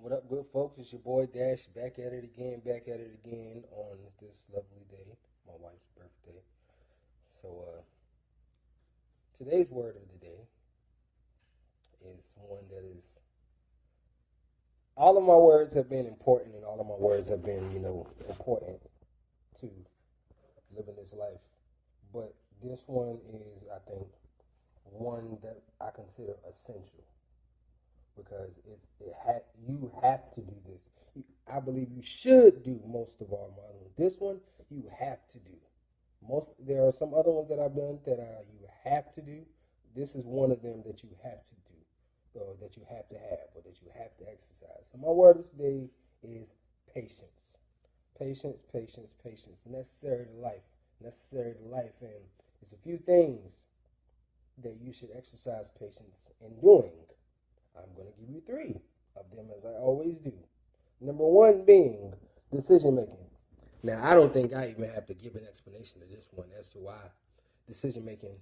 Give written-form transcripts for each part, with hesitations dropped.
What up, good folks? It's your boy Dash back at it again on this lovely day, my wife's birthday. So, today's word of the day is one that is. All of my words have been important, and all of my words have been, important to living this life. But this one is, I think, one that I consider essential because you have to do this. I believe you should do most of all my other ones. This one you have to do. There are some other ones that I've done that you have to do. This is one of them that you have to do, or that you have to have, or that you have to exercise. So my word of today is patience. Patience, patience, patience. Necessary to life. Necessary to life. And it's a few things that you should exercise patience in doing. I'm going to give you three of them as I always do. Number one being decision making. Now, I don't think I even have to give an explanation to this one as to why decision making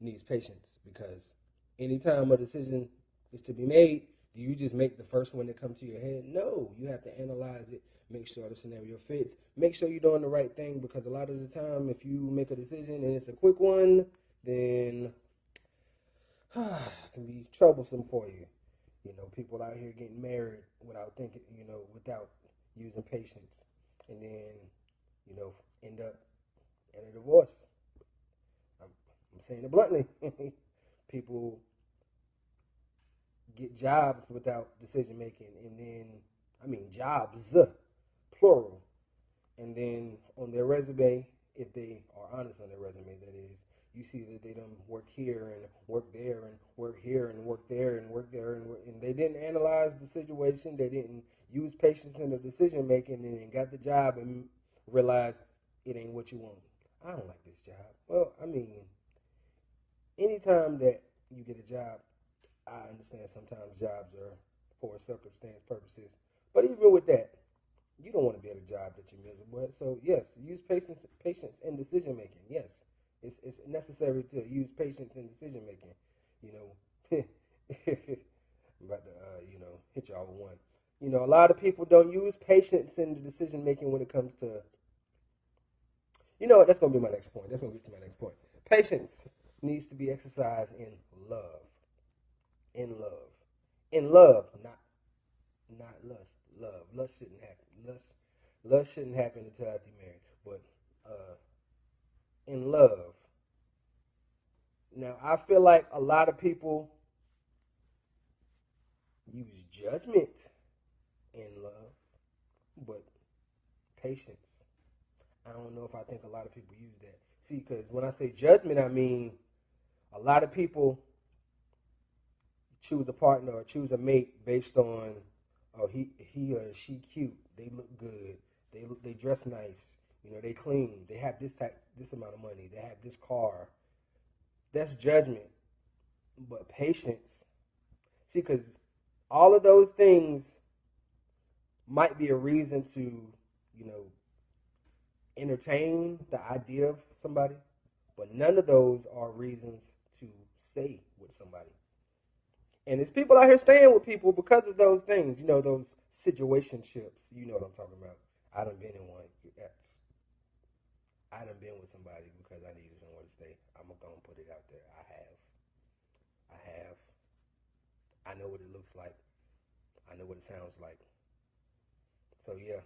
needs patience, because anytime a decision is to be made, do you just make the first one that comes to your head? No, you have to analyze it, make sure the scenario fits, make sure you're doing the right thing, because a lot of the time if you make a decision and it's a quick one, then it can be troublesome for you. People out here getting married without thinking, without using patience, and then, end up in a divorce. I'm saying it bluntly. People get jobs without decision making, and then, jobs, plural, and then on their resume, if they are honest on their resume, that is, you see that they done work here and work there and work here and work there and work there and they didn't analyze the situation. They didn't use patience in the decision making, and then got the job and realized it ain't what you want. I don't like this job. Well, anytime that you get a job, I understand sometimes jobs are for circumstance purposes, but even with that, you don't want to be at a job that you're miserable at. So yes, use patience in decision making. Yes, it's necessary to use patience in decision making. I'm about to hit y'all with one. A lot of people don't use patience in the decision making when it comes to. You know what? That's gonna be my next point. That's gonna get to my next point. Patience needs to be exercised in love. In love. In love, not lust. Love. Lust shouldn't happen. Lust shouldn't happen until after you're married. But in love. Now I feel like a lot of people use judgment in love, but patience. I don't know if I think a lot of people use that. See, because when I say judgment, I mean a lot of people choose a partner or choose a mate based on, oh, he or she cute, they look good, they dress nice, they clean, they have this amount of money, they have this car. That's judgment. But patience, see, because all of those things might be a reason to, entertain the idea of somebody, but none of those are reasons to stay with somebody. And there's people out here staying with people because of those things, those situationships. You know what I'm talking about. I done been in one. I done been with somebody because I needed somewhere to stay. I'm going to put it out there. I have. I have. I know what it looks like. I know what it sounds like. So, yeah,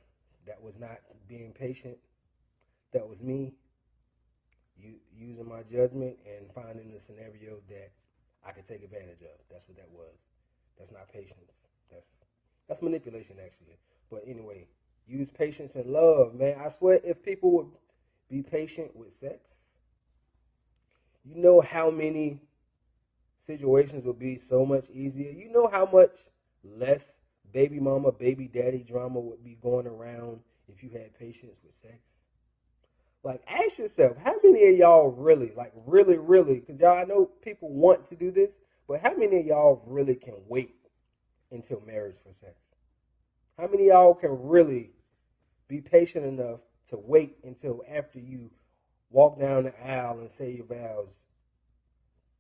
that was not being patient. That was me using my judgment and finding a scenario that I could take advantage of. That's what that was. That's not patience. That's manipulation, actually. But anyway, use patience and love, man. I swear, if people would be patient with sex, you know how many situations would be so much easier. You know how much less baby mama, baby daddy drama would be going around if you had patience with sex. Like, ask yourself, how many of y'all really, because y'all, I know people want to do this, but how many of y'all really can wait until marriage for sex? How many of y'all can really be patient enough to wait until after you walk down the aisle and say your vows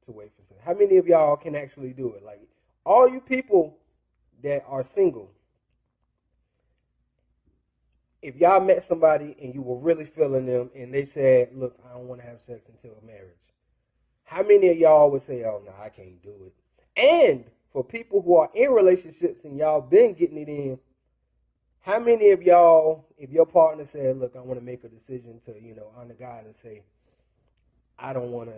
to wait for sex? How many of y'all can actually do it? Like, all you people that are single, if y'all met somebody and you were really feeling them and they said, look, I don't want to have sex until marriage, how many of y'all would say, oh, no, I can't do it? And for people who are in relationships and y'all been getting it in, how many of y'all, if your partner said, look, I want to make a decision to, honor God and say, I don't want to,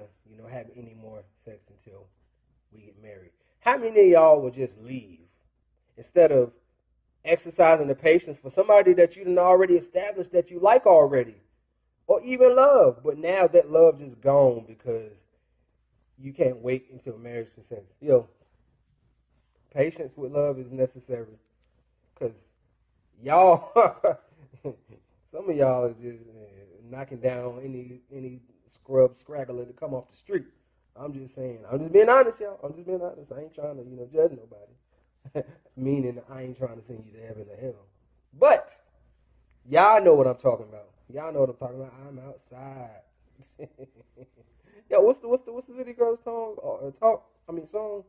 have any more sex until we get married. How many of y'all would just leave instead of exercising the patience for somebody that you done already established that you like already or even love, but now that love just gone because you can't wait until marriage for sex? Patience with love is necessary because y'all, some of y'all is just knocking down any scrub scraggler to come off the street. I'm just saying. I'm just being honest, y'all. I'm just being honest. I ain't trying to, judge nobody. Meaning, I ain't trying to send you to heaven or hell. But y'all know what I'm talking about. Y'all know what I'm talking about. I'm outside. Yo, what's the City Girls song? Song.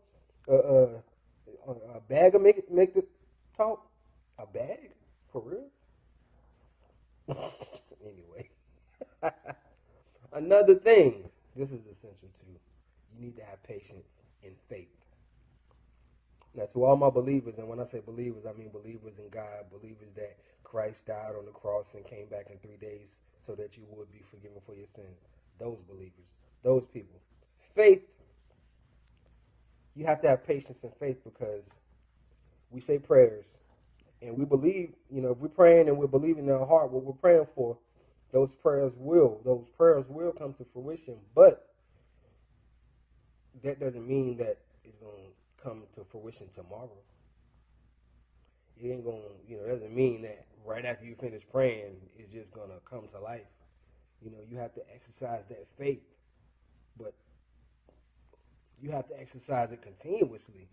Uh, uh, a bag of make the talk. A bag for real. Anyway, another thing. This is essential too. You need to have patience and faith. Now, to all my believers, and when I say believers, I mean believers in God, believers that Christ died on the cross and came back in 3 days so that you would be forgiven for your sins. Those believers, those people. Faith, you have to have patience and faith because we say prayers and we believe, if we're praying and we're believing in our heart what we're praying for, those prayers will come to fruition. But that doesn't mean that it's going to come to fruition tomorrow. It ain't going to, doesn't mean that right after you finish praying, it's just going to come to life. You have to exercise that faith, but you have to exercise it continuously.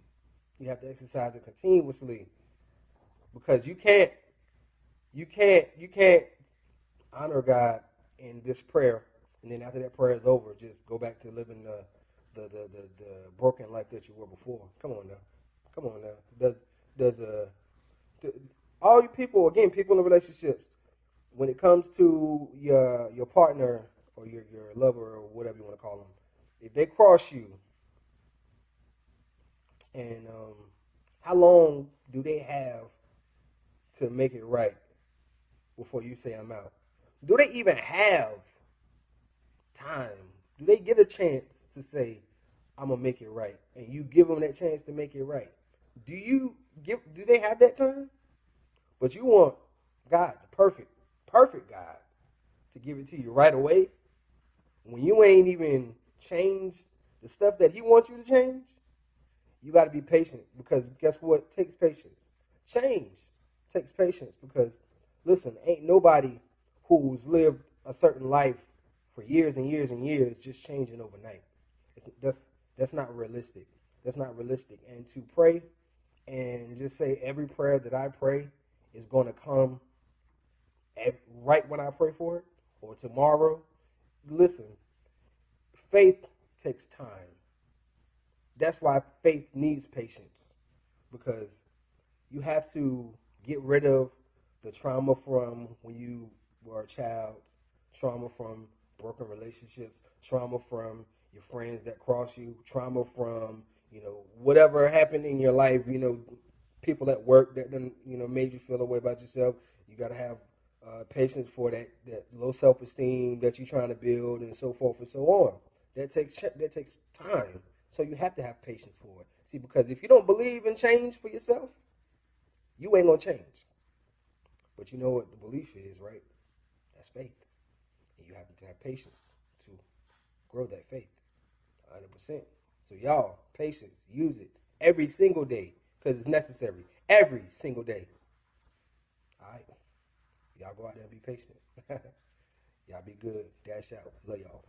You have to exercise it continuously because you can't honor God in this prayer, and then after that prayer is over, just go back to living the broken life that you were before. Come on now, come on now. Does all you people, again, people in relationships, when it comes to your partner or your lover or whatever you want to call them, if they cross you, and how long do they have to make it right before you say I'm out? Do they even have time? Do they get a chance to say I'm gonna make it right, and you give them that chance to make it right? Do they have that time? But you want God, the perfect God, to give it to you right away when you ain't even changed the stuff that He wants you to change. You got to be patient because guess what? It takes patience. Change takes patience because listen, ain't nobody who's lived a certain life for years and years and years just changing overnight. That's not realistic. That's not realistic. And to pray and just say every prayer that I pray is going to come right when I pray for it or tomorrow. Listen, faith takes time. That's why faith needs patience because you have to get rid of the trauma from when you were a child, trauma from broken relationships, trauma from your friends that cross you, trauma from, whatever happened in your life, people at work that done, made you feel a way about yourself. You got to have patience for that low self-esteem that you're trying to build and so forth and so on. That takes time. So you have to have patience for it. See, because if you don't believe in change for yourself, you ain't gonna change. But you know what the belief is, right? That's faith. And you have to have patience to grow that faith. 100%. So y'all, patience, use it every single day because it's necessary. Every single day. All right. Y'all go out there and be patient. Y'all be good. Dash out. Love y'all.